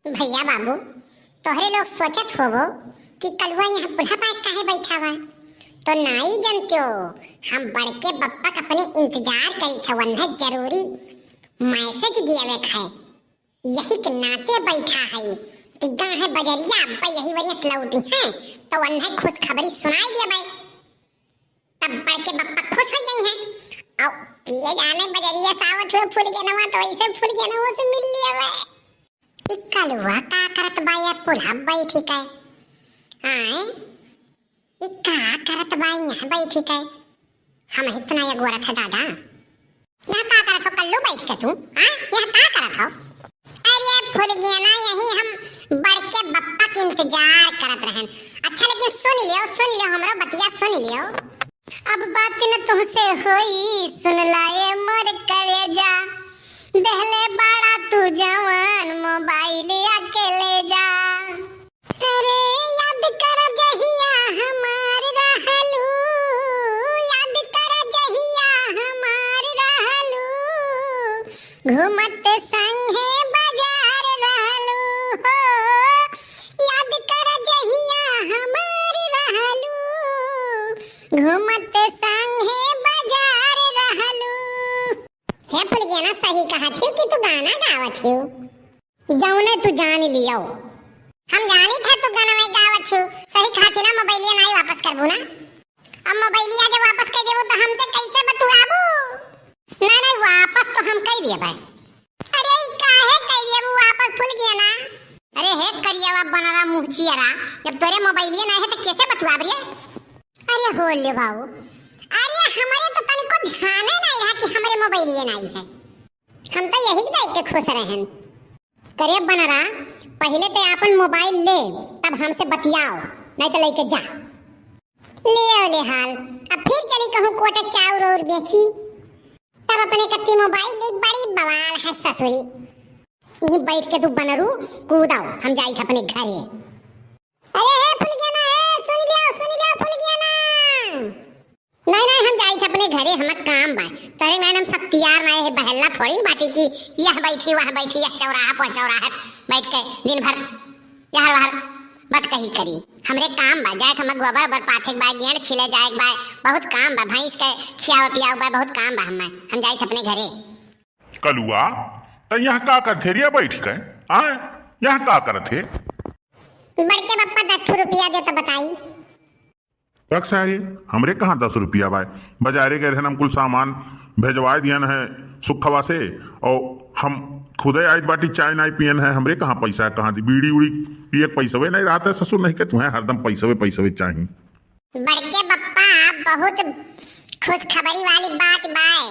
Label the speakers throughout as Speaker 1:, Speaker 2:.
Speaker 1: भैया बाबू, तोहरे लोग सोचत होवो कि कलुआ यहाँ पुल्हा पाक काहे बैठा हुआ। तो नाई जानते हो, हम बड़के बप्पा का अपने इंतजार करी थवन है, जरूरी मैसेज दिए है, यही के नाते बैठा है कि गा है बजरिया अब्बा यही वरियस लौटी है तो वन है खुश खबरी सुनाई दिया भाई। तब बड़के बप्पा खुश हो गई हैं और किए जाने बजरिया सावत हुए फूल के नवा तो ऐसे फूल के नवा से मिल लिया भाई। कलुआ का करत बाया पुल्हा बैठी है आए का करत बाई यहाँ बैठी है। हम इतना ये गोरा था दादा, यहाँ का करत हो कल्लू बैठ के तू यहाँ का करत हो। अरे फूल गया ना, यही हम बड़के बप्पा के इंतजार करत रहन। अच्छा लेकिन सुन लियो हमरा बतिया सुन लियो। अब बात न तुमसे होई सुन लाए मोर कलेजा, दहले बड़ा तू जवान मोबाइल अकेले जा। अरे याद कर जहिया हमार रहलू, याद कर जहिया हमार रहलू, घूमत संगे बाजार रहलू हो। याद कर जहिया हमार रहलू, घूमत संगे बाजार रहलू। क्या भूल गया ना, सही कहा थी कि तू गाना गावत हो। जौने तू जान लियो, हम जानी था तू गाना में गावत हो। सही कहा थी ना, मोबाइलिया नहीं वापस करबू ना। अब मोबाइलिया जब वापस कर देबो तो हमसे कैसे बतुआबू। नहीं वापस तो हम कह दिए भाई। अरे काहे कह दिए वो वापस, भूल गया ना। अरे हे करियावा बनरा मुहचियारा, जब तोरे मोबाइलिया नहीं है तो कैसे बतुआब रे। अरे हो ले बाऊ, अरे हमारे तो तनिको ध्यान नहीं रहा कि हमारे मोबाइल ये नहीं है। हम तो यही देख के खुश रहन। करे बनरा, पहले तो अपन मोबाइल ले तब हमसे बतियाओ, नहीं तो लेके जा। ले हाल अब फिर चली कहूँ कोटा चाउर और बेची, तब अपने कत्ती मोबाइल ले। बड़ी बवाल है ससुरी। यहीं बैठ के तू बनरू कूदाओ, हम जाई थे अपने घरे। अरे फुल गया ना, सुन लिया फुल गया ना। नहीं हम जाई थे अपने घरे, हमार काम बा। तोरे मैडम सब तैयार नहीं है, बहला थोड़ी बाती की यह बैठी वह बैठी, यह चौराहा पर चौराहा बैठ के दिन भर यहर वहर बात कही करी। हमरे काम बा, जाए हम गोबर बर पाथे बा, गेंड छिले जाए बा, बहुत काम बा, भैंस के खियाव पियाव बा, बहुत काम बा। हम जाई थे अपने घरे।
Speaker 2: कलुआ तो यहाँ का कर थेरिया बैठ के यहाँ का करत है।
Speaker 1: बड़के बप्पा 10 रुपया दे तो बताई।
Speaker 2: सारी हमरे कहाँ 10 रुपया भाई, बाजारे गए हम कुल सामान भेजवाए दियन है सुखवा से, और हम खुदे आई बाटी चाय नहीं पियन है। हमरे कहाँ पैसा है, कहाँ दी बीड़ी उड़ी पिए पैसवे नहीं रहता है। ससुर नहीं के तुम्हें हरदम पैसवे चाहिए।
Speaker 1: बड़के बप्पा बहुत खुश खबरी वाली बात बाय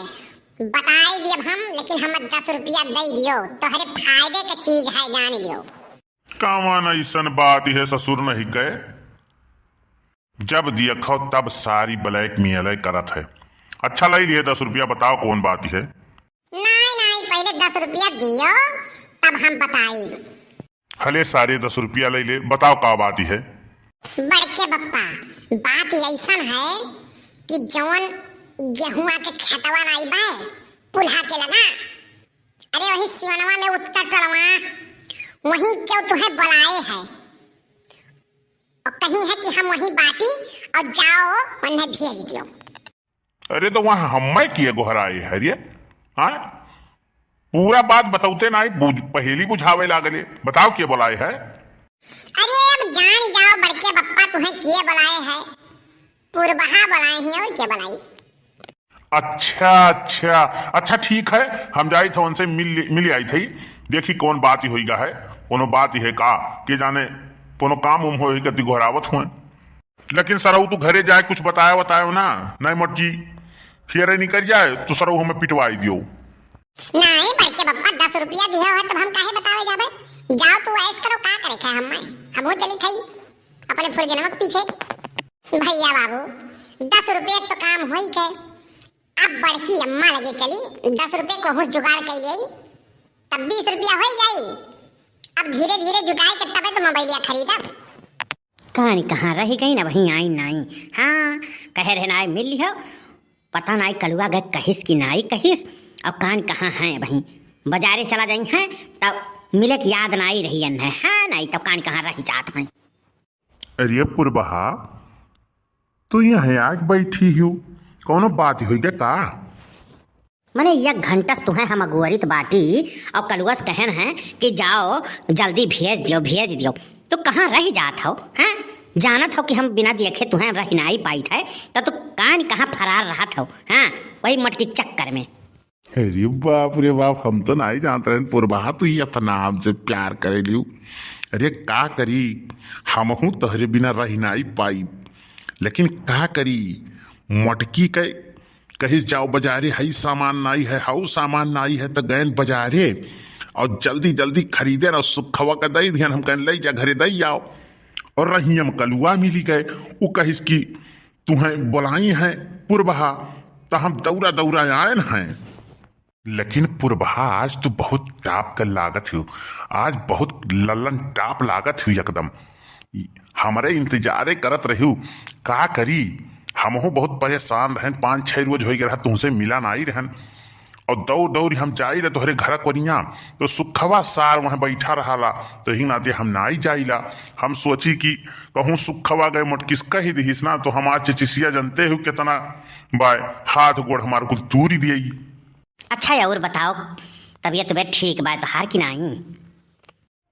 Speaker 1: बताई दिए हम, लेकिन हम 10 रुपया दे दियो, तोहरे फायदे के चीज है, जान लियो।
Speaker 2: कावन ऐसन बात है ससुर नहीं कहे, जब देखो तब सारी ब्लैक मेल करत है। अच्छा लाई लिए 10 रुपया, बताओ कौन बात है।
Speaker 1: नहीं पहले 10 रुपया दियो तब हम बताई।
Speaker 2: हले सारे 10 रुपया ले ले, बताओ का बात है।
Speaker 1: बड़के बप्पा बात ऐसा है कि जौन गेहुआ के खेतवा नहीं बा पुल्हा के लगा, अरे वही सिवनवा में उत्तर टलवा वहीं क्यों तुम्हें बुलाए है, और कहीं है कि हम वहीं बाटी और जाओ उन्हें भेज दियो।
Speaker 2: अरे तो वहां हमें किए गोहराए है रे, पूरा बात बताते ना, पहेली बुझावे लागले, बताओ क्या बुलाए है।
Speaker 1: अरे अब जान जाओ बड़के बप्पा तुम्हें किए बुलाए है, पूर्वहा बुलाए हैं और क्या बुलाई।
Speaker 2: अच्छा ठीक है, हम जाई थे उनसे मिल आई थी, देखी कौन बात ही होईगा है, कोनो बात ही है का के जाने कोनो काम उम हो गति घोरावत हुए। लेकिन सरऊ तू घरे जाए कुछ बतायो ना, नहीं मोटकी फिर निकल जाए तो सरऊ हमें पिटवाई दियो।
Speaker 1: नहीं बड़के बप्पा 10 रुपया दिया है तब हम काहे बतावे जाबे। जाओ तू ऐस करो, का करे थे हम चली थई अपने फुल के नमक पीछे। भैया बाबू 10 रुपये तो काम होई के, अब बड़की अम्मा लगे चली 10 रुपये को हुस जुगाड़ कर ली, तब 20 रुपया हो जाई। अब धीरे धीरे जुटाए के तबे तो मोबाइलिया खरीदा।
Speaker 3: कहानी कहाँ रही गई ना, वहीं आई नहीं। हाँ कहे रहे ना मिल लियो, पता नहीं कलुआ गए कहिस की नाई कहिस, और कान कहाँ हैं, वहीं बाजारे चला जाई हैं तब मिले की याद ना आई रही है। हाँ नहीं तो कान कहाँ रही जात हैं।
Speaker 2: अरे पुरबहा तू यहाँ आग बैठी हो, कौनो बात हुई क्या का?
Speaker 3: मने एक घंटा तुम्हें हम अगुवरित बाटी और कलुअस कहन है कि जाओ जल्दी भेज दियो तो कहाँ रह जात हो? हैं जानत हो कि हम बिना देखे तुम्हें रह नहीं पाई थे तो कान कहाँ फरार रहा था? हाँ वही मटकी चक्कर में।
Speaker 2: अरे बाप रे बाप, हम तो नहीं जानते रहे पुरबहा तू इतना हमसे प्यार करे लियो। अरे का करी, हम हूँ तोहरे बिना रह नहीं पाई, लेकिन का करी मटकी के कहीं जाओ बाजारे, हई सामान नहीं है हाउ सामान नहीं है तो गए बाजारे और जल्दी जल्दी खरीदे और सुखवा का दई ध्यान हम कहें ले जा घरे दई आओ। और रही हम कलुआ मिली गए, वो कहिस की तुम्हें बुलाई है पुरबहा, तो हम दौरा दौरा आए न हैं। लेकिन पुरबहा आज तो बहुत टाप कर लागत हो, आज बहुत लल्लन टाप लागत हुई एकदम। हमारे इंतजारे करत रही का करी, हम बहुत परेशान रहन, 5-6 रोज हो गया तुमसे मिला नहीं रहन और दौड़ दौड़ हम जाई ला तोहरे घर कोरिया तो सुखवा सार वहाँ बैठा रहा तो ही नाते हम नहीं जाइला। हम सोची कि कहूँ सुखवा गए मोटकिस कही दिहिस ना तो हमार चिचिसिया जानते हो कितना बाय हाथ गोड़ हमारे को दूरी दिए।
Speaker 3: अच्छा और बताओ तबीयत ठीक बा तो हार की नहीं?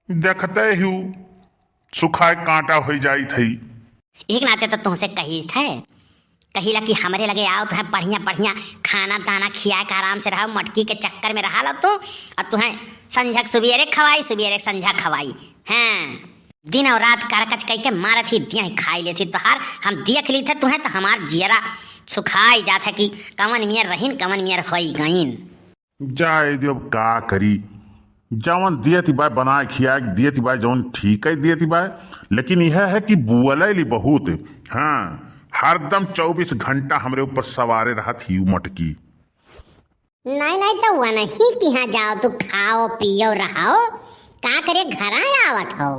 Speaker 2: देखते ही सुखाए कांटा हो जाई थी।
Speaker 3: एक नाते तो तुमसे कहिला कि हमरे लगे आओ तुम्हें बढ़िया खाना दाना खिया के आराम से रहो, मटकी के चक्कर में रहा लो तो और तुम्हें संझक सुबेरे खवाई सुबेरे संझा खवाई। हाँ दिन और रात करकच कह के मारत ही दिया ही खाई लेती तोहार। हम देख ली थे तुम्हें तो हमार जियरा सुखाई जाता कि कमन मियर रहीन कमन मियर होई गईन।
Speaker 2: जाए दियो का करी, जवन दियती बाय बना खिया दियती बाय जवन ठीक है दियती बाय, लेकिन यह है कि बुअलैली बहुत। हाँ हरदम 24 घंटा हमरे ऊपर सवारे रहा थी मटकी।
Speaker 1: नहीं तो वो नहीं कि हाँ जाओ तो खाओ पियो रहो, का करे घर आवत हो?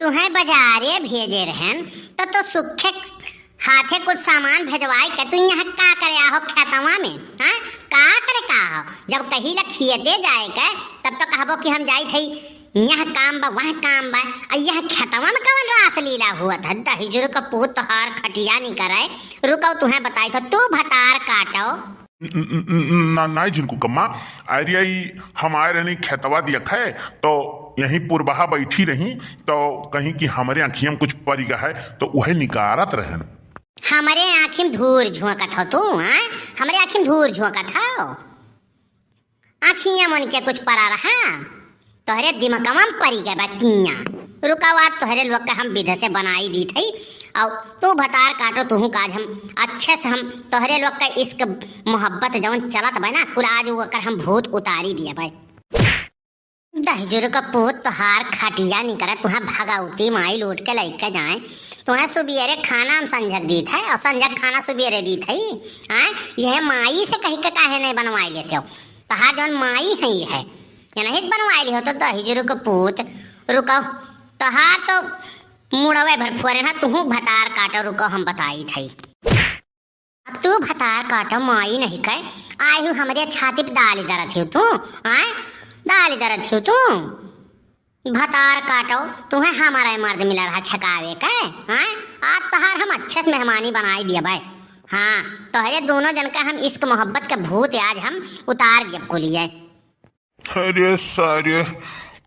Speaker 1: तुम्हें बाजारे भेजे रहन तो सुखे हाथे कुछ सामान भेजवाई के तू यहाँ का करे आहो खेतवा में? हाँ का करे का हो? जब कहीं ला खिएते जाए के तब तो कहबो कि हम जाई थी यहाँ काम बा वहाँ काम बा, यह खेतवा में कवन रास लीला हुआ था? दहिजुर का पूत तोहार खटिया नहीं कराए, रुको तुम्हें बताई तो तू भतार काटो।
Speaker 2: नहीं जिनको कम्मा अरे हमारे रहनी खेतवा दिया है तो यहीं पुरबहा बैठी रही तो कहीं कि हमारे आँखियों में कुछ पड़ गया है तो वह निकारत रहन।
Speaker 1: हमारे आँखी में धूर झोंकत हो तू? हाँ हमारे आँखी में धूर झोंकत हो? आँखियाँ मन के कुछ पड़ा रहा तोहरे दिमागवा में पड़ी गए बा किया। रुकावत तोहरे लोग का हम विध से बनाई दी थी और तू भतार काटो तू काज हम अच्छे से हम तोहरे लोग का इश्क मोहब्बत जवन चलत बा ना कुल आज वो कर हम भूत उतारी दिए भाई। दहजुर का पूत तोहार खटिया नहीं करे, तुहे भगाउती माई लूट के लेके जाए, तुम्हें सुबेरे खाना हम संझक दी थे और संझक खाना सुबेरे दी थी। यह माई से कहीं के काहे नहीं बनवाई लेते हो? तहार जौन माई है ये नहीं बनवाई ली हो तो दहजुर का पूत रुको तहार तो मुड़वे भर फुरे ना तू भतार काटो रुको हम बताई थी। अब तू भतार काटो माई नहीं कहे आई हूँ हमारे छाती पे दाली दर्द हो तू दाली दर्द हो तू भतार काटो तुम्हें हमारा मर्द मिला रहा छकावे का। आज तहार हम अच्छे से मेहमानी बनाई दिया भाई। हाँ तोहरे दोनों जन का हम इश्क मोहब्बत के भूत आज हम उतार दिए को लिए।
Speaker 2: अरे सारे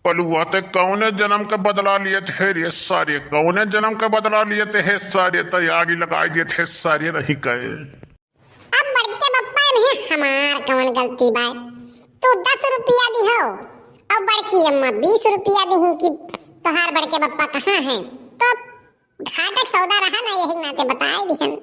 Speaker 2: पलुआ ते कौने जन्म का बदला लिए थे रे सारे, कौने जन्म का बदला लिए थे हे सारे, तो आगे लगाई दिए थे सारे नहीं कहे।
Speaker 1: अब बड़के बप्पा नहीं हमार कौन गलती बाय? तू 10 रुपया दी हो और बड़की अम्मा 20 रुपया दी कि तोहार बड़के बप्पा कहाँ हैं? तो घाटक सौदा रहा ना यही नाते बताए दिहन।